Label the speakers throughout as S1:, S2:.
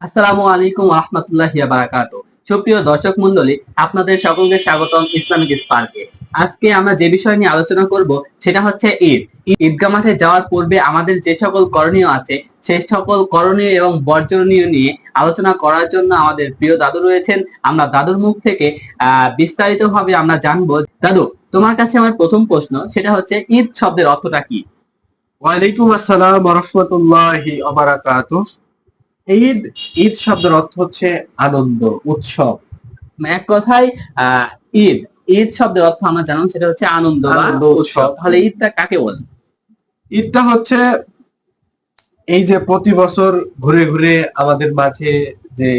S1: আসসালামু আলাইকুম ওয়া রাহমাতুল্লাহি ওয়া বারাকাতুহু। সুপ্রিয় দর্শক মণ্ডলী, আপনাদের সকলকে স্বাগতম ইসলামিক স্পার্কে। আজকে আমরা যে বিষয় নিয়ে আলোচনা করব সেটা হচ্ছে ঈদ। ঈদগাহ মাঠে যাওয়ার পূর্বে আমাদের যে সকল করণীয় আছে সেই সকল করণীয় এবং বর্জনীয় নিয়ে আলোচনা করার জন্য আমাদের প্রিয় দাদু রয়েছেন। আমরা দাদুর মুখ থেকে বিস্তারিতভাবে আমরা জানবো। দাদু, তোমার কাছে আমার প্রথম প্রশ্ন সেটা হচ্ছে ঈদ শব্দের অর্থটা কি?
S2: ওয়ালাইকুম আসসালাম ওয়া রাহমাতুল্লাহি ওয়া বারাকাতুহু। ঈদ ঈদ শব্দের অর্থ হচ্ছে আনন্দ, উৎসব।
S1: এক কথায় আহ ঈদ ঈদ শব্দের অর্থ আমরা জানলাম সেটা হচ্ছে আনন্দ বা
S2: আনন্দ,
S1: উৎসব।
S2: উৎসব।
S1: তাহলে ঈদটা কাকে বলে?
S2: ঈদটা হচ্ছে এই যে প্রতি বছর ঘুরে ঘুরে আমাদের মাঝে যে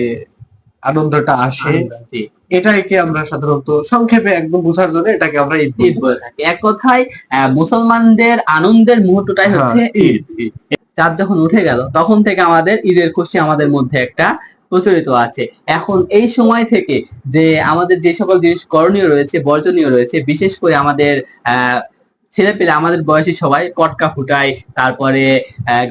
S2: আনন্দটা আসে,
S1: জি,
S2: এটাকে আমরা সাধারণত সংক্ষেপে একদম বোঝার জন্য এটাকে আমরা ঈদ
S1: ঈদ বলে থাকি। এক কথায় মুসলমানদের আনন্দের মুহূর্তটাই হচ্ছে ঈদ।
S2: ঈদ।
S1: চাঁদ যখন উঠে গেল তখন থেকে আমাদের ঈদের খুশি আমাদের মধ্যে একটা প্রচলিত আছে। এখন এই সময় থেকে যে আমাদের যে সকল জিনিস করণীয় রয়েছে বর্জনীয় রয়েছে, বিশেষ করে আমাদের ছেলে পেলে আমাদের বয়সী সবাই পটকা ফুটায়, তারপরে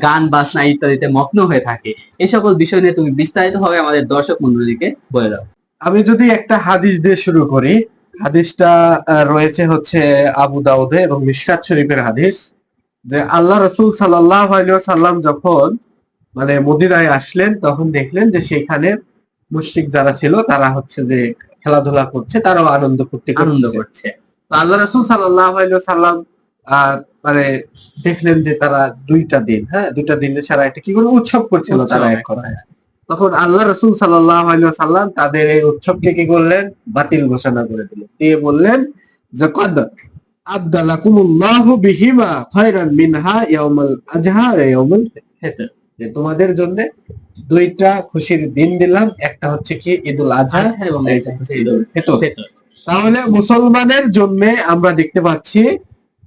S1: গান বাজনা ইত্যাদিতে মগ্ন হয়ে থাকে। এই সকল বিষয় নিয়ে তুমি বিস্তারিত ভাবে আমাদের দর্শক মন্ডলীকে বলে দাও।
S2: আমি যদি একটা হাদিস দিয়ে শুরু করি, হাদিসটা রয়েছে হচ্ছে আবু দাউদে এবং মিশকাত শরীফের হাদিস, যে আল্লাহ রাসূল সাল্লাল্লাহু আলাইহি ওয়াসাল্লাম যখন মানে মদিনায় আসলেন তখন দেখলেন যে সেখানে মুশরিক যারা ছিল তারা হচ্ছে যে খেলাধুলা করছে, তারাও আনন্দ
S1: আনন্দ
S2: করছে।
S1: করছে।
S2: তো আল্লাহ রাসূল সাল্লাল্লাহু আলাইহি ওয়াসাল্লাম মানে দেখলেন যে তারা দুইটা দিনে সারা একটা কি করে উৎসব করছিল তারা এক কথায়। তখন আল্লাহ রাসূল সাল্লাল্লাহু আলাইহি ওয়াসাল্লাম তাদের এই উৎসবকে কি করলেন? বাতিল ঘোষণা করে দিলেন। দিয়ে বললেন যে কদ আবদালাকুমুল্লাহু বিহিমা খায়রান মিনহা ইয়াউমুল আজহা ওয়া ইয়াউমুল ফিতর। যে তোমাদের জন্য দুইটা খুশির দিন দিলাম, একটা হচ্ছে কি ঈদুল আজহা
S1: এবং
S2: একটা হচ্ছে ঈদুল ফিতর। তাহলে মুসলমানের জন্য আমরা দেখতে পাচ্ছি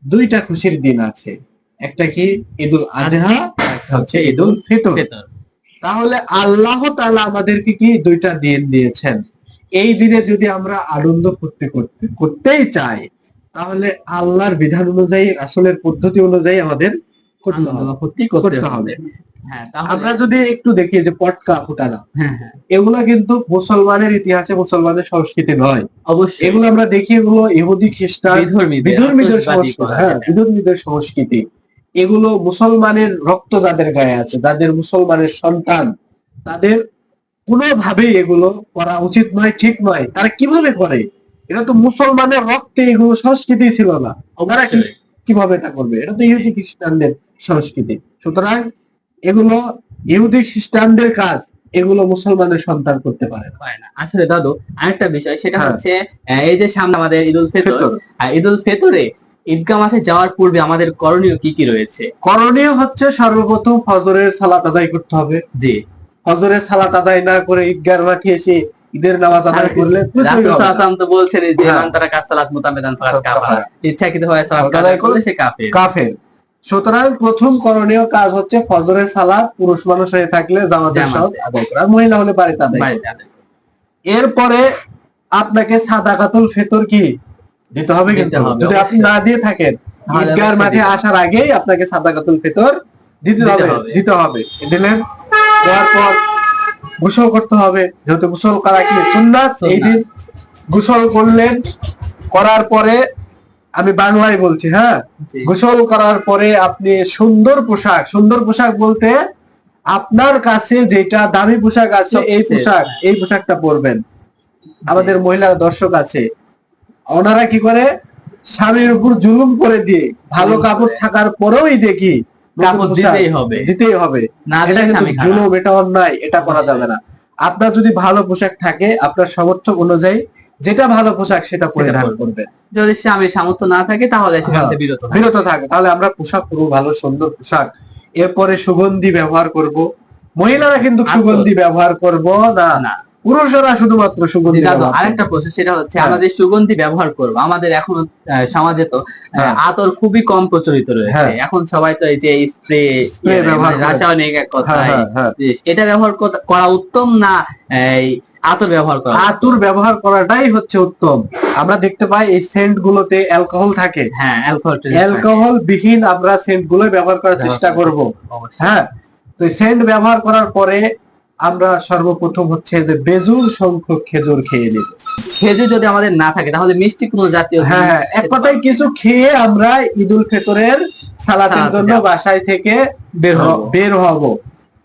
S2: দুইটা খুশির দিন আছে, একটা কি ঈদুল আজহা, একটা হচ্ছে ঈদুল ফিতর। তাহলে আল্লাহ তাআলা আমাদেরকে কি দুইটা দিন দিয়েছেন। এই দিনে যদি আমরা আনন্দ করতেই চাই, তাহলে আল্লাহর বিধান অনুযায়ী রাসূলের পদ্ধতি অনুযায়ী আমাদের করতে হবে।
S1: হ্যাঁ,
S2: আমরা যদি একটু দেখি যে পটকা ফুটানো,
S1: হ্যাঁ,
S2: এগুলা কিন্তু মুসলমানের ইতিহাসে মুসলমানের সংস্কৃতি নয়।
S1: অবশ্যই
S2: এগুলো আমরা দেখি এগুলো ইহুদি খ্রিস্টান বিধর্মীদের সংস্কৃতি। হ্যাঁ, বিধর্মীদের সংস্কৃতি। এগুলো মুসলমানের রক্ত যাদের গায়ে আছে, যাদের মুসলমানের সন্তান, তাদের কোনোভাবেই এগুলো করা উচিত নয়, ঠিক নয়। তারা কিভাবে করে? এটা তো মুসলমানের রক্তে, এগুলো সংস্কৃতি ছিল না। তারা কিভাবে এটা করবে? এটা তো ইহুদি খ্রিস্টানদের সংস্কৃতি। সুতরাং এগুলো ইহুদি খ্রিস্টানদের কাজ, এগুলো মুসলমানের সন্তান করতে পারে না।
S1: আসলে দাদু, আরেকটা বিষয় সেটা হচ্ছে এই যে সামনে আমাদের ঈদুল ফিতর, ঈদুল ফিতরে ঈদগাহ মাঠে যাওয়ার পূর্বে আমাদের করণীয় কি কি রয়েছে?
S2: করণীয় হচ্ছে সর্বপ্রথম ফজরের সালাত আদায় করতে হবে।
S1: জি,
S2: ফজরের সালাত আদায় না করে ঈদগাহ মাঠে এসে ঈদের নামাজ আদায় করলে
S1: রাসূল সাল্লাল্লাহু আলাইহি ওয়াসাল্লাম তো বলছেন যে মান তারাকা সালাত মুতামিদান ফাকাদ কাফার, ইচ্ছাকৃতভাবে সালাত আদায় করলে সে
S2: কাফের। সুতরাং প্রথম করণীয় কাজ হচ্ছে ফজরের সালাত পুরুষ মানুষ হয়ে থাকলে জামাতের সাথে আদায় করা, মহিলা হলে বাড়িতে আদায় করা। এরপরে আপনাকে সাদাকাতুল ফিতর কি দিতে হবে, কিন্তু যদি আপনি না দিয়ে থাকেন ঈদগাহ মাঠে আসার আগেই আপনাকে সাদাকাতুল ফিতর দিতে হবে। দিলেন, দেওয়ার পর গোসল করতে হবে, যেহেতু গোসল করা কি সুন্নাত। এই দিন গোসল করলেন, করার পরে আমি বাংলায় বলছি, হ্যাঁ, গোসল করার পরে আপনি সুন্দর পোশাক বলতে আপনার কাছে যেটা দামি পোশাক আছে এই পোশাকটা পরবেন। আমাদের মহিলা দর্শক আছে, ওনারা কি করে স্বামীর উপর জুলুম করে দিয়ে ভালো কাপড় থাকার পরেও দেখি কাপড় দিতেই হবে। এটা কিন্তু জুলুম, এটা অন্যায়, এটা করা যাবে না। আপনার যদি ভালো পোশাক থাকে, আপনার সামর্থ্য অনুযায়ী যেটা ভালো পোশাক সেটা পরিধান করবেন।
S1: যদি স্বামীর সামর্থ্য না থাকে তাহলে সেখান থেকে
S2: বিরত থাকে। তাহলে আমরা পোশাক পরবো ভালো সুন্দর পোশাক। এরপরে সুগন্ধি ব্যবহার করব। মহিলারা কিন্তু সুগন্ধি ব্যবহার করব না, পুরুষরা শুধুমাত্র সুগন্ধি।
S1: আরেকটা প্রশ্ন সেটা হচ্ছে আমরা যে সুগন্ধি ব্যবহার করব, আমাদের এখন সমাজে তো আতর খুবই কম প্রচলিত রয়েছে। এখন সবাই তো এই যে স্প্রে ব্যবহার, রাসায়নিক এক কথায়, এটা ব্যবহার করা উত্তম না এই আতর ব্যবহার করা?
S2: আতর ব্যবহার করাটাই হচ্ছে উত্তম। আমরা দেখতে পাই এই সেন্ট গুলোতে অ্যালকোহল থাকে।
S1: হ্যাঁ,
S2: অ্যালকোহল বিহীন আমরা সেন্ট গুলো ব্যবহার করার চেষ্টা করব। হ্যাঁ, তো সেন্ট ব্যবহার করার পরে আমরা সর্বপ্রথম হচ্ছে যে বেজুর সংখ্যক খেজুর খেয়ে নেব।
S1: খেজুর যদি আমাদের না থাকে তাহলে মিষ্টি কোনো জাতীয়
S2: হ্যাঁ, এক কথায় কিছু খেয়ে আমরা ঈদুল ফিতরের সালাতের জন্য বাসায় থেকে বের হব।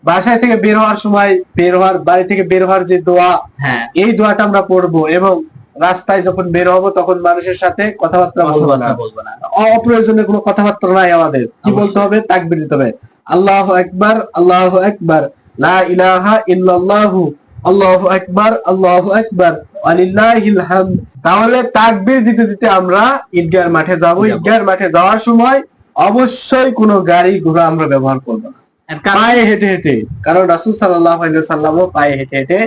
S2: বাসায় থেকে বের হওয়ার সময় বাড়ি থেকে বের হওয়ার যে দোয়া,
S1: হ্যাঁ,
S2: এই দোয়াটা আমরা পড়বো এবং রাস্তায় যখন বের হব তখন মানুষের সাথে কথাবার্তা বলবো না। অপ্রয়োজনীয় কোনো কথাবার্তা নাই, আমাদের কি বলতে হবে? তাকবীর দিতে হবে, আল্লাহু আকবার, আল্লাহু আকবার, লা ইলাহা ইল্লাল্লাহু, আল্লাহু আকবার, আল্লাহু আকবার, ওয়ালিল্লাহিল হামদ। তাহলে তাকবীর দিতে দিতে আমরা ঈদগাহের মাঠে যাব। ঈদগাহের মাঠে যাওয়ার সময় অবশ্যই কোনো গাড়ি ঘোড়া আমরা ব্যবহার করব না, পায়ে হেঁটে হেঁটে, কারণ রাসূল সাল্লাল্লাহু আলাইহি ওয়াসাল্লামও পায়ে হেঁটে হেঁটে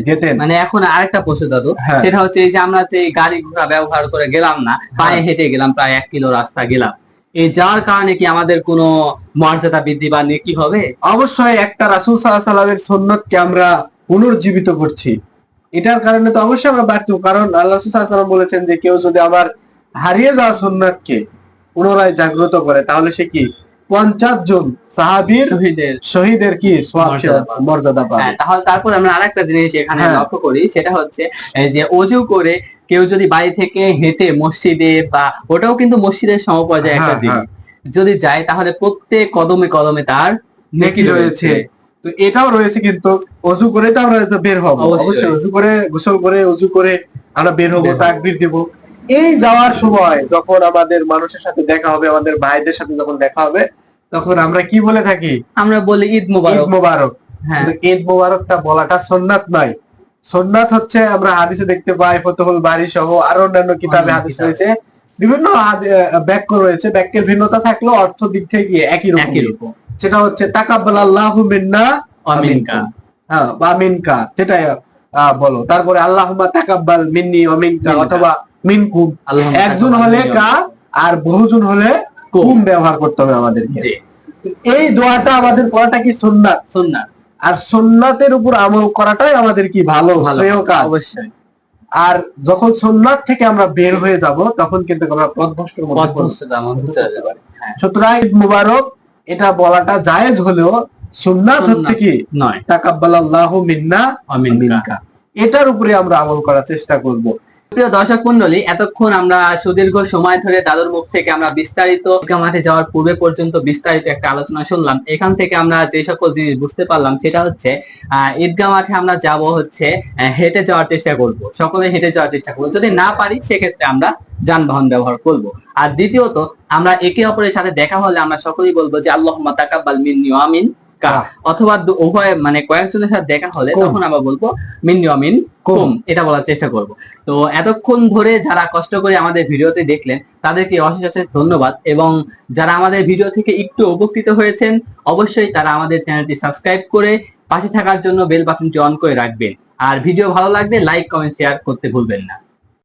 S2: যেতেন।
S1: মানে এখন আরেকটা প্রশ্ন দাদু, সেটা হচ্ছে এই যে আমরা যে গাড়ি ঘোড়া ব্যবহার করে গেলাম না, পায়ে হেঁটে গেলাম, প্রায় 1 কিলো রাস্তা গেলাম, এই যাওয়ার কারণে কি আমাদের কোনো মর্যাদা বৃদ্ধি বা নেকি হবে?
S2: অবশ্যই একটা রাসূল সাল্লাল্লাহু আলাইহি ওয়াসাল্লামের সুন্নতকে আমরা পুনর্জীবিত করছি, এটার কারণে তো অবশ্যই আমরা বাড়তে, কারণ আল্লাহ রাসূল সাল্লাল্লাহু আলাইহি ওয়াসাল্লাম বলেছেন যে কেউ যদি আমার হারিয়ে যাওয়া সুন্নতকে পুনরায় জাগ্রত করে তাহলে সে কি 50 জন সাহাবীর শহীদের কি মর্যাদা পাবে।
S1: তাহলে তারপর আমরা আরেকটা জিনিস এখানে লক্ষ্য করি, সেটা হচ্ছে এই যে ওযু করে কেউ যদি বাড়ি থেকে হেঁটে মসজিদে, বা ওটাও কিন্তু মসজিদের সমপর্যায়ে একটা দিন, যদি যায় তাহলে প্রত্যেক কদমে কদমে তার নেকি রয়েছে।
S2: তো এটাও রয়েছে, কিন্তু ওযু করে তো আমরা বের হব, অবশ্যই ওযু করে, গোসল করে, ওযু করে আমরা বের হব, তাকবীর দেব। এই যাওয়ার সময় যখন আমাদের মানুষের সাথে দেখা হবে, আমাদের ভাইদের সাথে যখন দেখা হবে, তখন আমরা কি বলে থাকি?
S1: আমরা বলি ঈদ মোবারক।
S2: ঈদ মোবারক। ঈদ মোবারকটা বলাটা সুন্নাত নয়। সুন্নাত হচ্ছে আমরা হাদিসে দেখতে পাই, ফতুহুল বারী সহ আরো অন্যান্য কিতাবে হাদিস রয়েছে, বিভিন্ন বাক্য রয়েছে, বাক্যের ভিন্নতা থাকলেও অর্থ দিক থেকে একই রকম। সেটা হচ্ছে তাকাব্বালাল্লাহু মিন্না ওয়া মিনকা, হ্যাঁ, বা মিনকা, যেটাই বলো। তারপরে আল্লাহুম্মা তাকাব্বাল মিন্নি ওয়া মিনকা, অথবা মিনকুম। একজন হলে কা আর বহুজন হলে কুম ব্যবহার করতে হবে আমাদেরকে। এই দোয়াটা আমাদের পড়াটা কি সুন্নাত, আর সুন্নাতের উপর আমল করাটাই আমাদের কি ভালো শ্রেয় কাজ। অবশ্যই। আর যখন সুন্নাত থেকে আমরা বের হয়ে যাব তখন কিন্তু আমরা পথভ্রষ্টের মধ্যে যাব। সুতরাং ঈদ মুবারক এটা বলাটা জায়েজ হলেও সুন্নাত হচ্ছে কি নয়, তাকাব্বালাল্লাহু মিন্না ওয়া মিনকা, এটার উপরে আমরা আমল করার চেষ্টা করব।
S1: প্রিয় দর্শক মন্ডলী, এতক্ষণ আমরা সুদীর্ঘ সময় ধরে দাদুর মুখ থেকে আমরা বিস্তারিত ঈদগাহ মাঠে যাওয়ার পূর্বে পর্যন্ত বিস্তারিত একটা আলোচনা শুনলাম। এখান থেকে আমরা যে সকল জিনিস বুঝতে পারলাম সেটা হচ্ছে ঈদগাহ মাঠে আমরা যাব হচ্ছে হেঁটে যাওয়ার চেষ্টা করব, সকলে হেঁটে যাওয়ার চেষ্টা করবো, যদি না পারি সেক্ষেত্রে আমরা যানবাহন ব্যবহার করব। আর দ্বিতীয়ত, আমরা একে অপরের সাথে দেখা হলে আমরা সকলেই বলবো যে আল্লাহুম্মা তাকাব্বাল মিন্নি ওয়া মিনকা, অথবা উভয় মানে কয়েকজনের সাথে দেখা হলে তখন আমরা বলবো মিন্নি ওয়া মিনকুম, এটা বলার চেষ্টা করব। তো এতক্ষণ ধরে যারা কষ্ট করে আমাদের ভিডিওতে দেখলেন তাদেরকে অশেষ অশেষ ধন্যবাদ, এবং যারা আমাদের ভিডিও থেকে একটু উপকৃত হয়েছেন অবশ্যই তারা আমাদের চ্যানেলটি সাবস্ক্রাইব করে পাশে থাকার জন্য বেল বাটনটি অন করে রাখবেন। আর ভিডিও ভালো লাগলে লাইক, কমেন্ট, শেয়ার করতে ভুলবেন না।